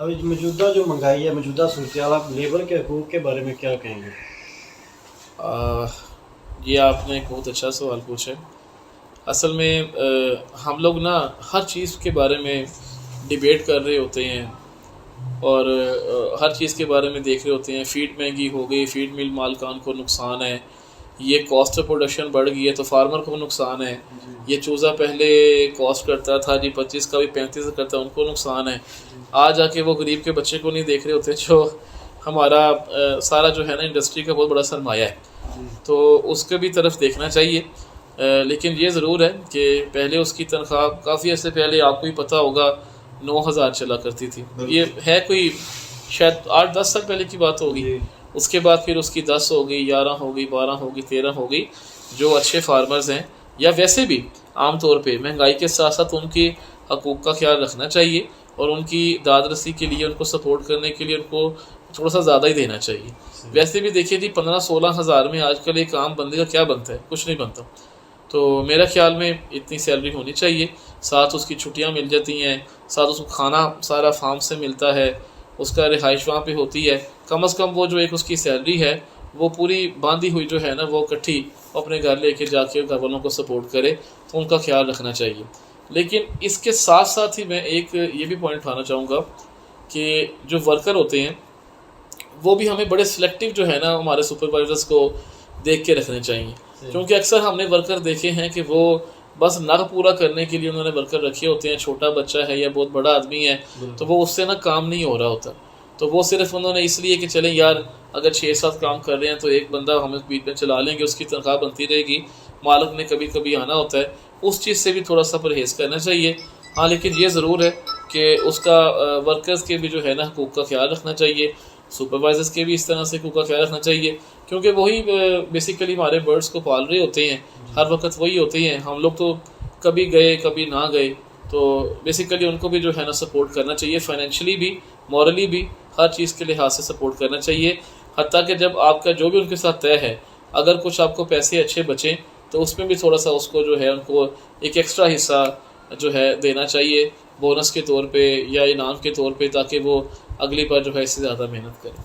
अभी मौजूदा जो महंगाई है, मौजूदा सूरत-ए-हाल, आप लेबर के हकूक़ के बारे में क्या कहेंगे? आ, ये आपने एक बहुत अच्छा सवाल पूछा है। असल में हम लोग ना हर चीज़ के बारे में डिबेट कर रहे होते हैं और हर चीज़ के बारे में देख रहे होते हैं। फ़ीड महंगी हो गई, फ़ीड मिल मालिकान को नुकसान है, ये कॉस्ट ऑफ प्रोडक्शन बढ़ गई है तो फार्मर को नुकसान है। ये चूज़ा पहले कॉस्ट करता था जी 25 का, भी 35 करता है, उनको नुकसान है। आज आके वो गरीब के बच्चे को नहीं देख रहे होते जो हमारा सारा जो है ना इंडस्ट्री का बहुत बड़ा सरमाया है, तो उसके भी तरफ देखना चाहिए। लेकिन ये ज़रूर है कि पहले उसकी तनख्वाह काफ़ी अर्से पहले आपको ही पता होगा 9,000 चला करती थी। ये है कोई शायद 8-10 साल पहले की बात होगी। उसके बाद फिर उसकी 10 हो गई, 11 हो गई, 12 हो गई, 13 हो गई। जो अच्छे फार्मर्स हैं या वैसे भी आम तौर पे महंगाई के साथ साथ उनके हकूक़ का ख्याल रखना चाहिए और उनकी दाद रसी के लिए, उनको सपोर्ट करने के लिए उनको थोड़ा सा ज़्यादा ही देना चाहिए। वैसे भी देखिए जी 15-16 हज़ार में आजकल एक आम बंदे का क्या बनता है? कुछ नहीं बनता। तो मेरा ख्याल में इतनी सैलरी होनी चाहिए, साथ उसकी छुट्टियां मिल जाती हैं, साथ उसको खाना सारा फार्म से मिलता है, उसका रिहाइश वहाँ पे होती है। कम अज़ कम वो जो एक उसकी सैलरी है वो पूरी बांधी हुई जो है ना वो इकट्ठी अपने घर लेके जाके घर वालों को सपोर्ट करे, तो उनका ख्याल रखना चाहिए। लेकिन इसके साथ साथ ही मैं एक ये भी पॉइंट उठाना चाहूँगा कि जो वर्कर होते हैं वो भी हमें बड़े सिलेक्टिव जो है ना हमारे सुपरवाइजर्स को देख के रखने चाहिए, क्योंकि अक्सर हमने वर्कर देखे हैं कि वो बस नग पूरा करने के लिए उन्होंने वर्कर रखे होते हैं। छोटा बच्चा है या बहुत बड़ा आदमी है तो वो उससे ना काम नहीं हो रहा होता, तो वो सिर्फ उन्होंने इसलिए कि चले यार अगर 6-7 काम कर रहे हैं तो एक बंदा हम बीच में चला लेंगे, उसकी तनख्वाह बनती रहेगी, मालिक ने कभी कभी आना होता है, उस चीज़ से भी थोड़ा सा परहेज़ करना चाहिए। हाँ, लेकिन ये ज़रूर है कि उसका वर्कर्स के भी जो है ना हकूक़ का ख्याल रखना चाहिए, सुपरवाइजर्स के भी इस तरह से हकूक़ का ख्याल रखना चाहिए, क्योंकि वही बेसिकली हमारे बर्ड्स को पाल रहे होते हैं, हर वक्त वही होते हैं। हम लोग तो कभी गए कभी ना गए, तो बेसिकली उनको भी जो है ना सपोर्ट करना चाहिए, फाइनेंशियली भी, मॉरली भी, हर चीज़ के लिहाज से सपोर्ट करना चाहिए। हत्ता कि जब आपका जो भी उनके साथ तय है, अगर कुछ आपको पैसे अच्छे बचें तो उसमें भी थोड़ा सा उसको जो है उनको एक एक्स्ट्रा हिस्सा जो है देना चाहिए बोनस के तौर पे या इनाम के तौर पे, ताकि वो अगली बार जो है इससे ज़्यादा मेहनत करें।